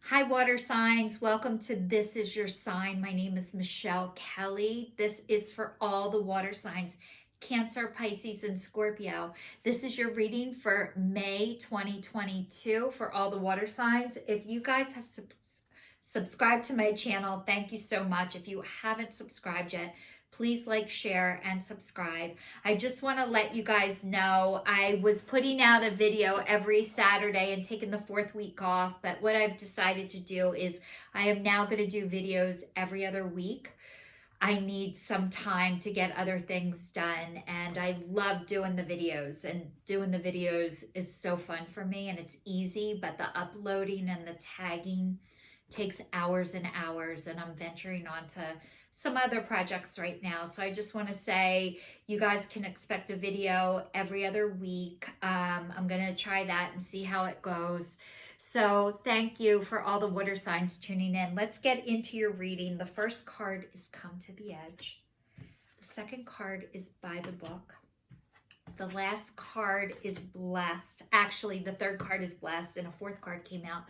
Hi, water signs. Welcome to This Is Your Sign. My name is Michelle Kelly. This is for all the water signs, Cancer, Pisces, and Scorpio. This is your reading for May 2022 for all the water signs. If you guys have subscribed to my channel, thank you so much. If you haven't subscribed yet, please like, share, and subscribe. I just want to let you guys know I was putting out a video every Saturday and taking the 4th week off, but what I've decided to do is I am now going to do videos every other week. I need some time to get other things done, and I love doing the videos, and doing the videos is so fun for me, and it's easy, but the uploading and the tagging takes hours and hours, and I'm venturing on to some other projects right now. So I just want to say you guys can expect a video every other week. I'm going to try that and see how it goes. So thank you for all the water signs tuning in. Let's get into your reading. The first card is Come to the Edge. The second card is By the Book. The last card is Blessed. Actually, the third card is Blessed, and a fourth card came out,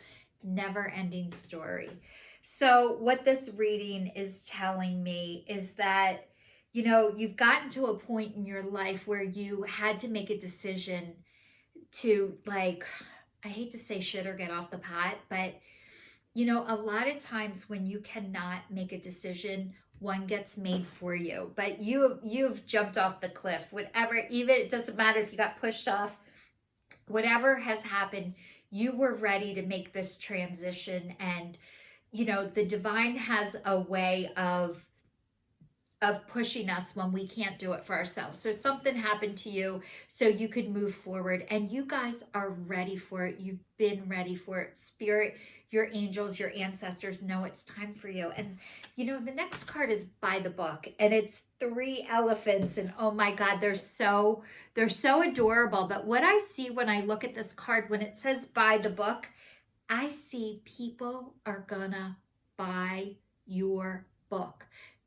Never Ending Story. So what this reading is telling me is that, you've gotten to a point in your life where you had to make a decision to, like, I hate to say shit or get off the pot, but a lot of times when you cannot make a decision, one gets made for you. But you've jumped off the cliff. Whatever, even it doesn't matter if you got pushed off, whatever has happened, you were ready to make this transition. And the divine has a way of pushing us when we can't do it for ourselves. So something happened to you so you could move forward, and you guys are ready for it. You've been ready for it. Spirit, your angels, your ancestors know it's time for you. And the next card is By the Book, and it's 3 elephants, and oh my God, they're so adorable. But what I see when I look at this card, when it says By the Book, I see people are gonna buy your book.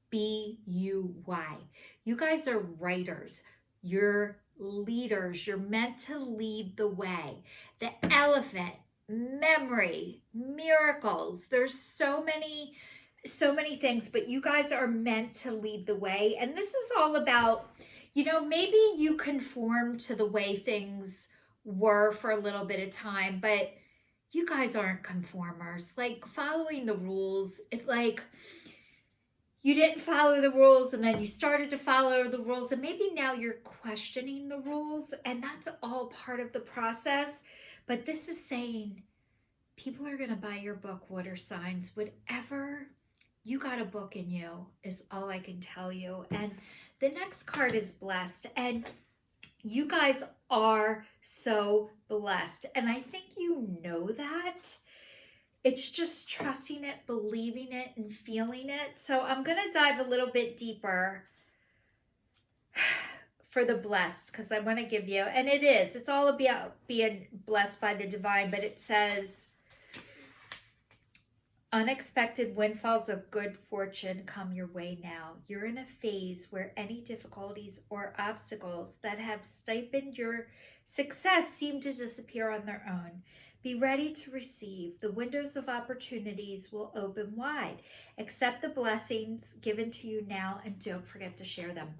B-U-Y. You guys are writers. You're leaders. You're meant to lead the way. The elephant, memory, miracles. There's so many things, but you guys are meant to lead the way. And this is all about, maybe you conform to the way things were for a little bit of time, but you guys aren't conformers. Like, following the rules, it's like you didn't follow the rules and then you started to follow the rules, and maybe now you're questioning the rules, and that's all part of the process. But this is saying people are going to buy your book, water signs. Whatever, you got a book in you is all I can tell you. And the next card is Blessed, and you guys are so blessed, and I think you know that. It's just trusting it, believing it, and feeling it. So I'm going to dive a little bit deeper for the blessed, because I want to give you, and it's all about being blessed by the divine, but it says, unexpected windfalls of good fortune come your way now. You're in a phase where any difficulties or obstacles that have stifled your success seem to disappear on their own. Be ready to receive. The windows of opportunities will open wide. Accept the blessings given to you now, and don't forget to share them.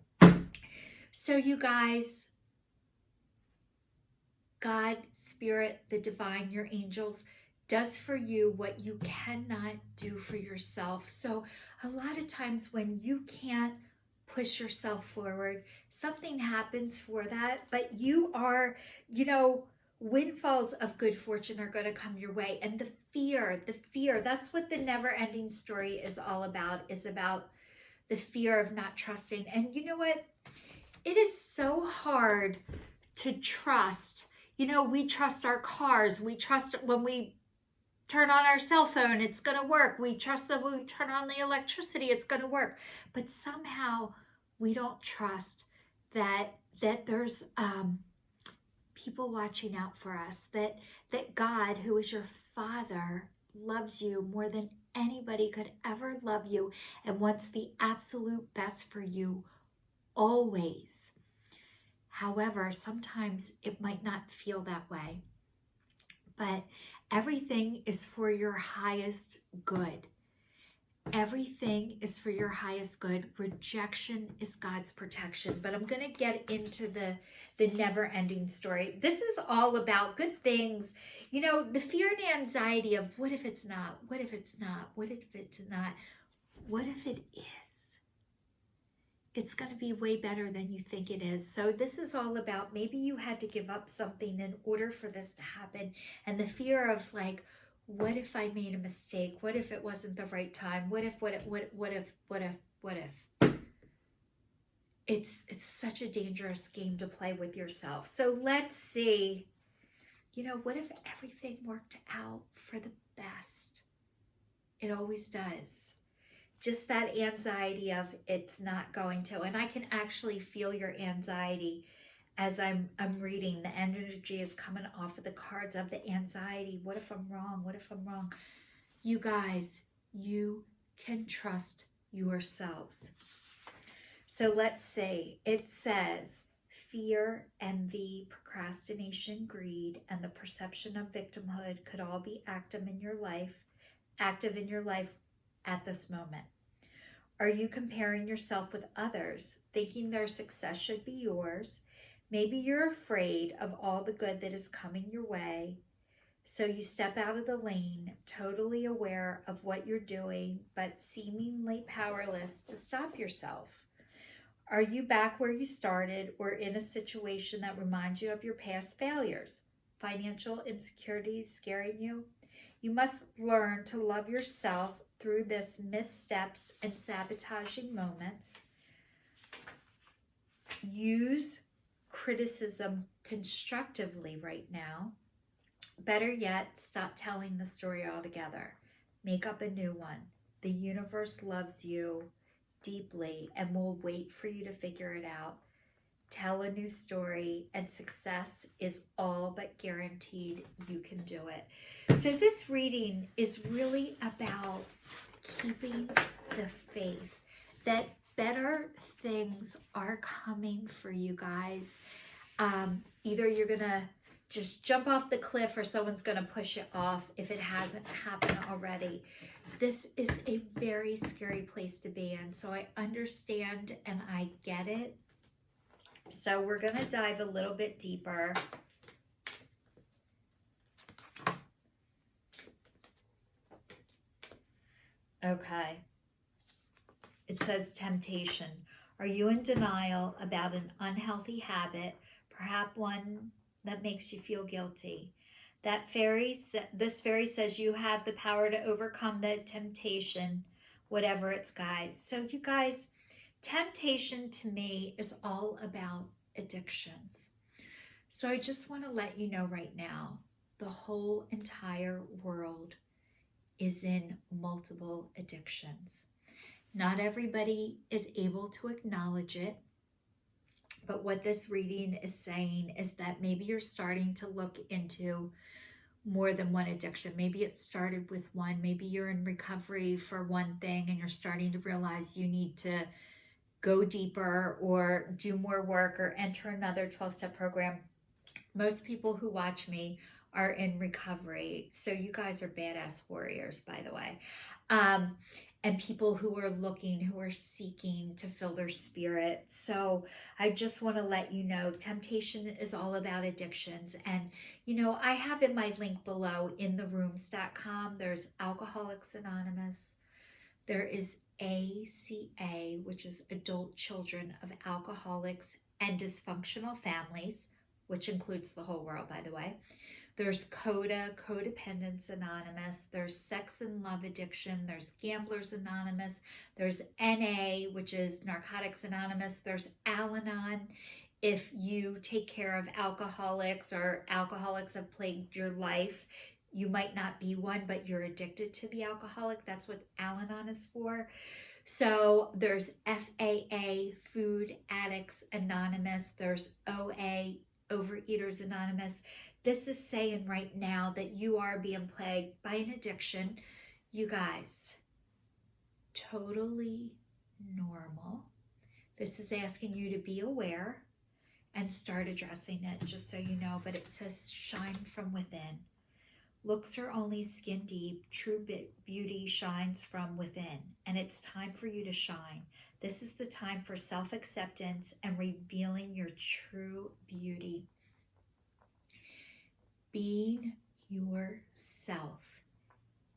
So you guys, God, Spirit, the divine, your angels, does for you what you cannot do for yourself. So a lot of times when you can't push yourself forward, something happens for that, but you are, windfalls of good fortune are going to come your way. And the fear, that's what the Never Ending Story is all about, is about the fear of not trusting. And you know what? It is so hard to trust. We trust our cars. We trust when we turn on our cell phone, it's going to work. We trust that when we turn on the electricity, it's going to work. But somehow we don't trust that there's people watching out for us, that God, who is your Father, loves you more than anybody could ever love you and wants the absolute best for you always. However, sometimes it might not feel that way. But Everything is for your highest good. Everything is for your highest good. Rejection is God's protection. But I'm going to get into the never-ending story. This is all about good things. You know, the fear and anxiety of what if it's not? What if it's not? What if it's not? What if it is? It's going to be way better than you think it is. So this is all about, maybe you had to give up something in order for this to happen. And the fear of like, what if I made a mistake? What if it wasn't the right time? What if? It's such a dangerous game to play with yourself. So let's see, you know, what if everything worked out for the best? It always does. Just that anxiety of it's not going to. And I can actually feel your anxiety as I'm reading. The energy is coming off of the cards of the anxiety. What if I'm wrong? What if I'm wrong? You guys, you can trust yourselves. So let's see. It says fear, envy, procrastination, greed, and the perception of victimhood could all be active in your life at this moment. Are you comparing yourself with others, thinking their success should be yours? Maybe you're afraid of all the good that is coming your way, so you step out of the lane, totally aware of what you're doing, but seemingly powerless to stop yourself. Are you back where you started or in a situation that reminds you of your past failures? Financial insecurities scaring you? You must learn to love yourself through this missteps and sabotaging moments. Use criticism constructively right now. Better yet, stop telling the story altogether. Make up a new one. The universe loves you deeply and will wait for you to figure it out. Tell a new story, and success is all but guaranteed. You can do it. So this reading is really about keeping the faith that better things are coming for you guys. Either you're going to just jump off the cliff or someone's going to push you off if it hasn't happened already. This is a very scary place to be in. So I understand and I get it. So we're going to dive a little bit deeper. Okay. It says temptation. Are you in denial about an unhealthy habit, perhaps one that makes you feel guilty? This fairy says you have the power to overcome the temptation, whatever it's, guys. So you guys, temptation to me is all about addictions. So I just want to let you know right now, the whole entire world is in multiple addictions. Not everybody is able to acknowledge it, but what this reading is saying is that maybe you're starting to look into more than one addiction. Maybe it started with one. Maybe you're in recovery for one thing and you're starting to realize you need to go deeper or do more work or enter another 12-step program. Most people who watch me are in recovery. So you guys are badass warriors, by the way. And people who are looking, who are seeking to fill their spirit. So I just want to let you know, temptation is all about addictions. And, you know, I have in my link below, intherooms.com, there's Alcoholics Anonymous. There is ACA, which is Adult Children of Alcoholics and Dysfunctional Families, which includes the whole world, by the way. There's CODA, Codependence Anonymous. There's Sex and Love Addiction. There's Gamblers Anonymous. There's NA, which is Narcotics Anonymous. There's Al-Anon. If you take care of alcoholics or alcoholics have plagued your life, you might not be one, but you're addicted to the alcoholic. That's what Al-Anon is for. So there's FAA, Food Addicts Anonymous. There's OA, Overeaters Anonymous. This is saying right now that you are being plagued by an addiction. You guys, totally normal. This is asking you to be aware and start addressing it, just so you know. But it says shine from within. Looks are only skin deep. True beauty shines from within, and it's time for you to shine. This is the time for self-acceptance and revealing your true beauty. Being yourself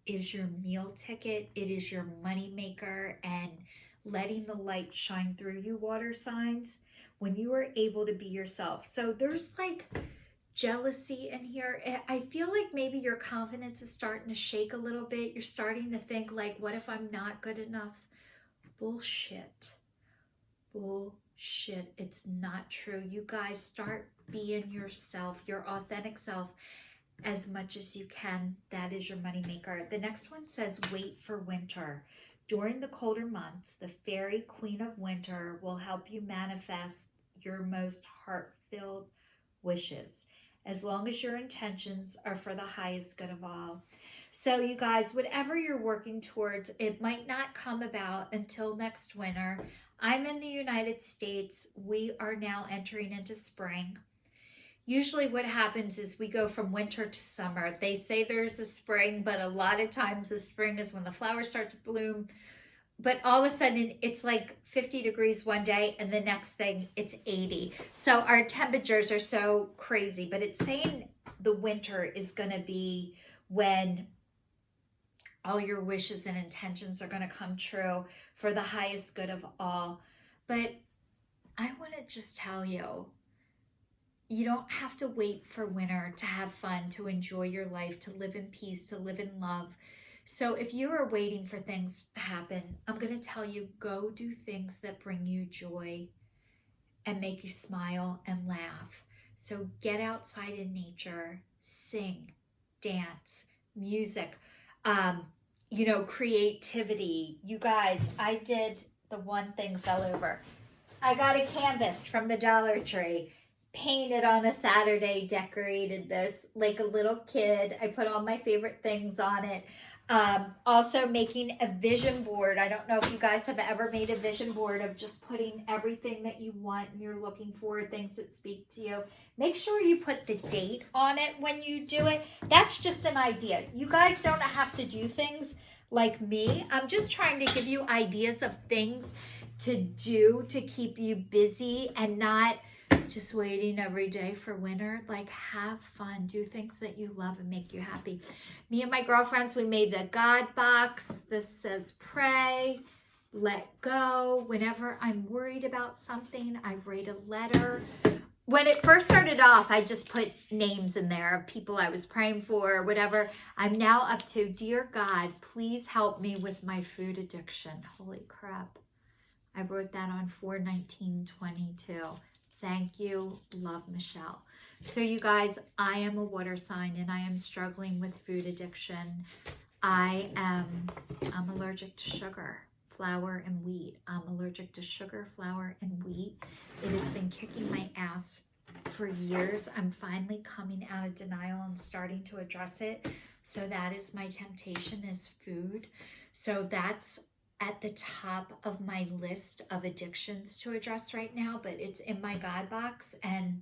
is your meal ticket. It is your money maker, and letting the light shine through you, water signs, when you are able to be yourself. So there's like jealousy in here. I feel like maybe your confidence is starting to shake a little bit. You're starting to think like, what if I'm not good enough? Bullshit. Bullshit. It's not true. You guys, start being yourself, your authentic self, as much as you can. That is your moneymaker. The next one says, wait for winter. During the colder months, the fairy queen of winter will help you manifest your most heart-filled wishes, as long as your intentions are for the highest good of all. So you guys, whatever you're working towards, it might not come about until next winter. I'm in the United States. We are now entering into spring. Usually what happens is we go from winter to summer. They say there's a spring, but a lot of times the spring is when the flowers start to bloom. But all of a sudden it's like 50 degrees one day and the next thing it's 80. So our temperatures are so crazy, but it's saying the winter is going to be when all your wishes and intentions are going to come true for the highest good of all. But I want to just tell you, you don't have to wait for winter to have fun, to enjoy your life, to live in peace, to live in love. So if you are waiting for things to happen, I'm going to tell you, go do things that bring you joy and make you smile and laugh. So get outside in nature, sing, dance, music, creativity. You guys, I did the one thing fell over. I got a canvas from the Dollar Tree, painted on a Saturday, decorated this like a little kid. I put all my favorite things on it. Also making a vision board. I don't know if you guys have ever made a vision board of just putting everything that you want and you're looking for, things that speak to you. Make sure you put the date on it when you do it. That's just an idea. You guys don't have to do things like me. I'm just trying to give you ideas of things to do to keep you busy and not just waiting every day for winter. Like, have fun, do things that you love and make you happy. Me and my girlfriends, we made the God box. This says pray, let go. Whenever I'm worried about something, I write a letter. When it first started off, I just put names in there of people I was praying for or whatever. I'm now up to, dear God, please help me with my food addiction. Holy crap. I wrote that on 4/19/22. Thank you. Love, Michelle. So you guys, I am a water sign and I am struggling with food addiction. I'm allergic to sugar, flour, and wheat. I'm allergic to sugar, flour, and wheat. It has been kicking my ass for years. I'm finally coming out of denial and starting to address it. So that is my temptation, is food. So that's at the top of my list of addictions to address right now, but it's in my God box. And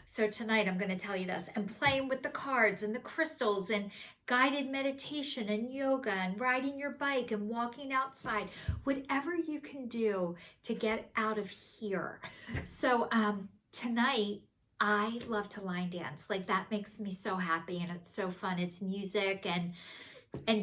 so tonight I'm going to tell you this, and playing with the cards and the crystals and guided meditation and yoga and riding your bike and walking outside, whatever you can do to get out of here. So tonight I love to line dance. Like, that makes me so happy and it's so fun. It's music and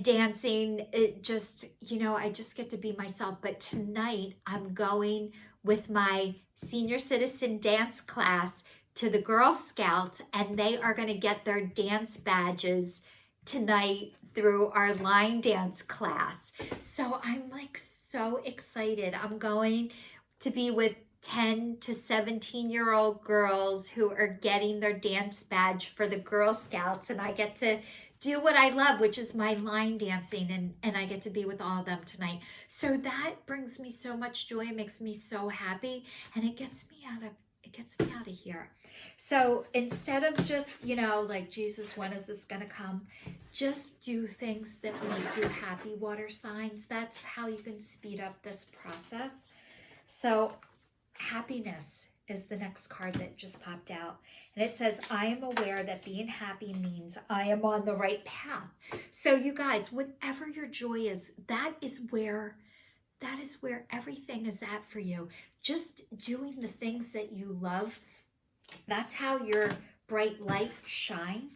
dancing. It just, I just get to be myself. But tonight I'm going with my senior citizen dance class to the Girl Scouts, and they are going to get their dance badges tonight through our line dance class. So I'm like so excited. I'm going to be with 10 to 17-year-old girls who are getting their dance badge for the Girl Scouts, and I get to do what I love, which is my line dancing, and I get to be with all of them tonight. So that brings me so much joy, makes me so happy, and it gets me out of here. So instead of just, like, Jesus, when is this gonna come? Just do things that make you happy, water signs. That's how you can speed up this process. So happiness is the next card that just popped out. And it says, I am aware that being happy means I am on the right path. So you guys, whatever your joy is, that is where everything is at for you. Just doing the things that you love, that's how your bright light shines.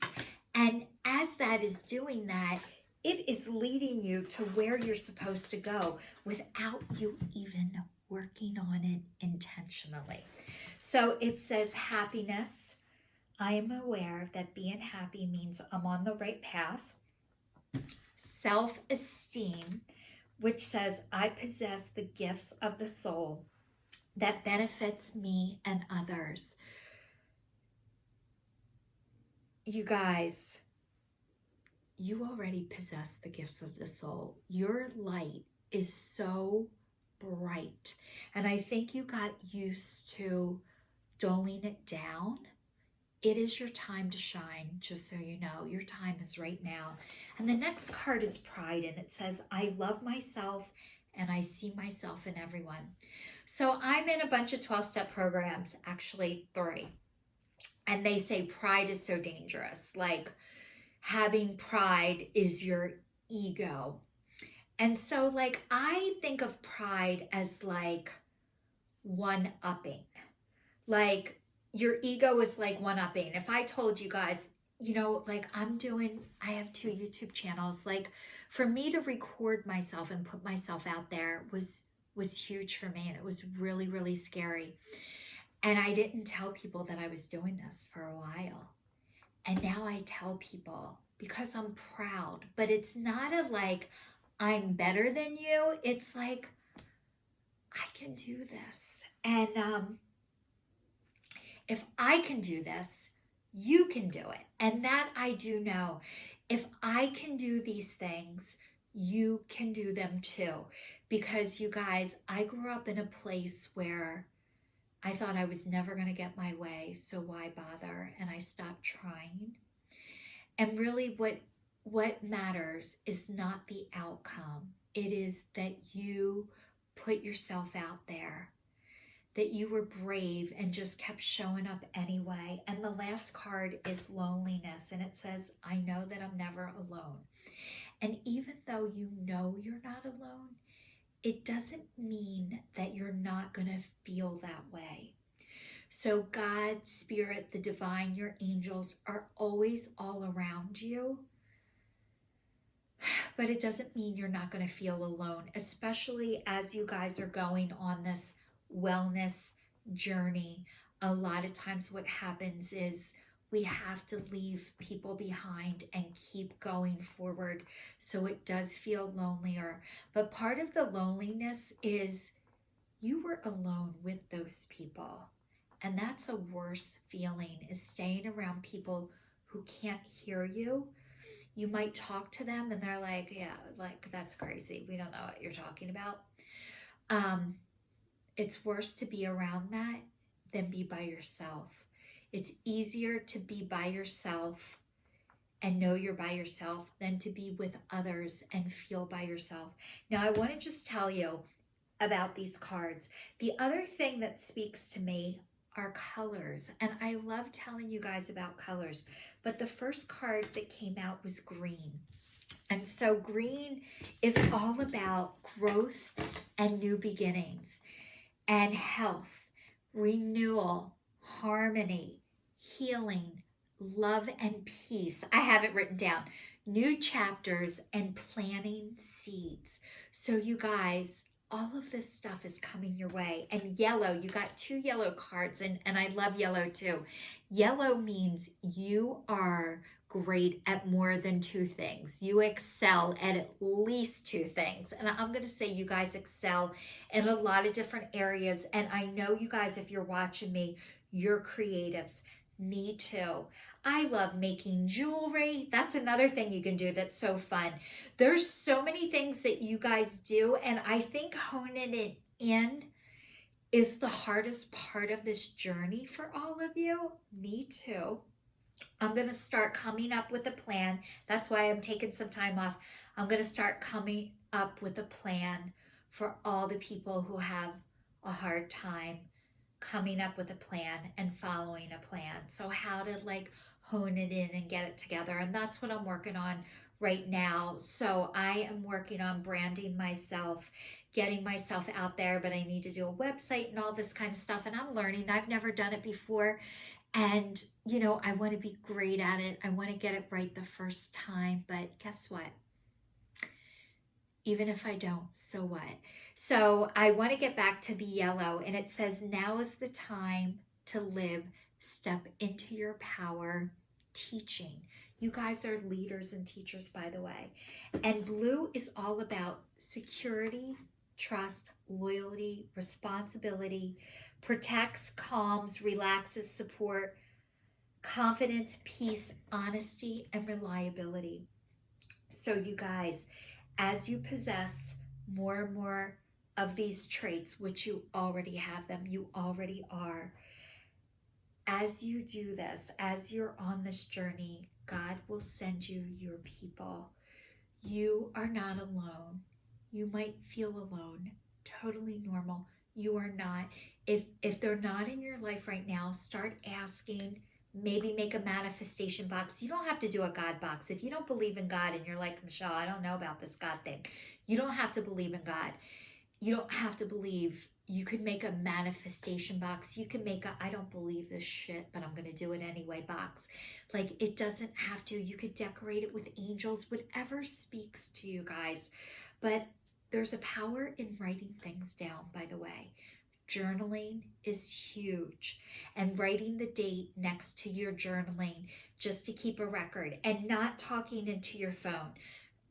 And as that is doing that, it is leading you to where you're supposed to go without you even working on it intentionally. So it says happiness. I am aware that being happy means I'm on the right path. Self-esteem, which says I possess the gifts of the soul that benefits me and others. You guys, you already possess the gifts of the soul. Your light is so bright. And I think you got used to dullling it down. It is your time to shine, just so you know. Your time is right now. And the next card is pride, and it says, I love myself and I see myself in everyone. So I'm in a bunch of 12-step programs, actually 3. And they say pride is so dangerous. Like, having pride is your ego. And so, like, I think of pride as like one-upping. Like, your ego is like one-upping. If I told you guys, you know, like I have 2 YouTube channels. Like, for me to record myself and put myself out there was huge for me. And it was really, really scary. And I didn't tell people that I was doing this for a while. And now I tell people because I'm proud. But it's not a like, I'm better than you. It's like, I can do this. And if I can do this, you can do it. And that I do know. If I can do these things, you can do them too. Because you guys, I grew up in a place where I thought I was never going to get my way, so why bother? And I stopped trying. And really what matters is not the outcome. It is that you put yourself out there, that you were brave and just kept showing up anyway. And the last card is loneliness, and it says, I know that I'm never alone. And even though you know you're not alone, it doesn't mean that you're not going to feel that way. So God, Spirit, the divine, your angels are always all around you. But it doesn't mean you're not going to feel alone, especially as you guys are going on this wellness journey. A lot of times what happens is we have to leave people behind and keep going forward. So it does feel lonelier. But part of the loneliness is you were alone with those people. And that's a worse feeling, is staying around people who can't hear you. You might talk to them and they're like, yeah, like, that's crazy. We don't know what you're talking about. It's worse to be around that than be by yourself. It's easier to be by yourself and know you're by yourself than to be with others and feel by yourself. Now, I want to just tell you about these cards. The other thing that speaks to me are colors. And I love telling you guys about colors. But the first card that came out was green. And so green is all about growth and new beginnings and health, renewal, harmony, healing, love and peace. I have it written down. New chapters and planting seeds. So you guys, all of this stuff is coming your way. And yellow, you got 2 yellow cards, and I love yellow too. Yellow means you are great at more than 2 things. You excel at least 2 things. And I'm going to say you guys excel in a lot of different areas. And I know you guys, if you're watching me, you're creatives. Me too. I love making jewelry. That's another thing you can do that's so fun. There's so many things that you guys do, and I think honing it in is the hardest part of this journey for all of you. Me too. I'm going to start coming up with a plan. That's why I'm taking some time off. I'm going to start coming up with a plan for all the people who have a hard time coming up with a plan and following a plan. So how to like hone it in and get it together. And that's what I'm working on right now. So I am working on branding myself, getting myself out there, but I need to do a website and all this kind of stuff. And I'm learning. I've never done it before. And, you know, I want to be great at it. I want to get it right the first time. But guess what? Even if I don't, so what? So I want to get back to the yellow, and it says, now is the time to live. Step into your power, teaching. You guys are leaders and teachers, by the way. And blue is all about security, trust, loyalty, responsibility, protects, calms, relaxes, support, confidence, peace, honesty, and reliability. So you guys, as you possess more and more of these traits, which you already have them, you already are, as you do this, as you're on this journey, God will send you your people. You are not alone. You might feel alone. Totally normal. You are not. If they're not in your life right now, start asking. Maybe make a manifestation box. You don't have to do a God box. If you don't believe in God and you're like, Michelle, I don't know about this God thing. You don't have to believe in God. You don't have to believe. You could make a manifestation box. You can make a I don't believe this shit, but I'm going to do it anyway box. Like, it doesn't have to. You could decorate it with angels, whatever speaks to you guys. But there's a power in writing things down, by the way. Journaling is huge, and writing the date next to your journaling just to keep a record and not talking into your phone.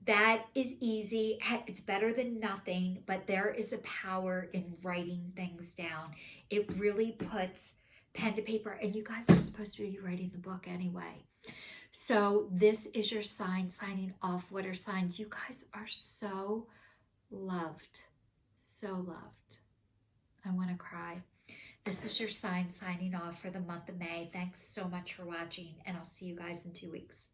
That is easy. It's better than nothing, but there is a power in writing things down. It really puts pen to paper, and you guys are supposed to be writing the book anyway. So this is your sign, signing off. Water signs, you guys are so loved, so loved. I want to cry. This is your sign, signing off for the month of May. Thanks so much for watching, and I'll see you guys in 2 weeks.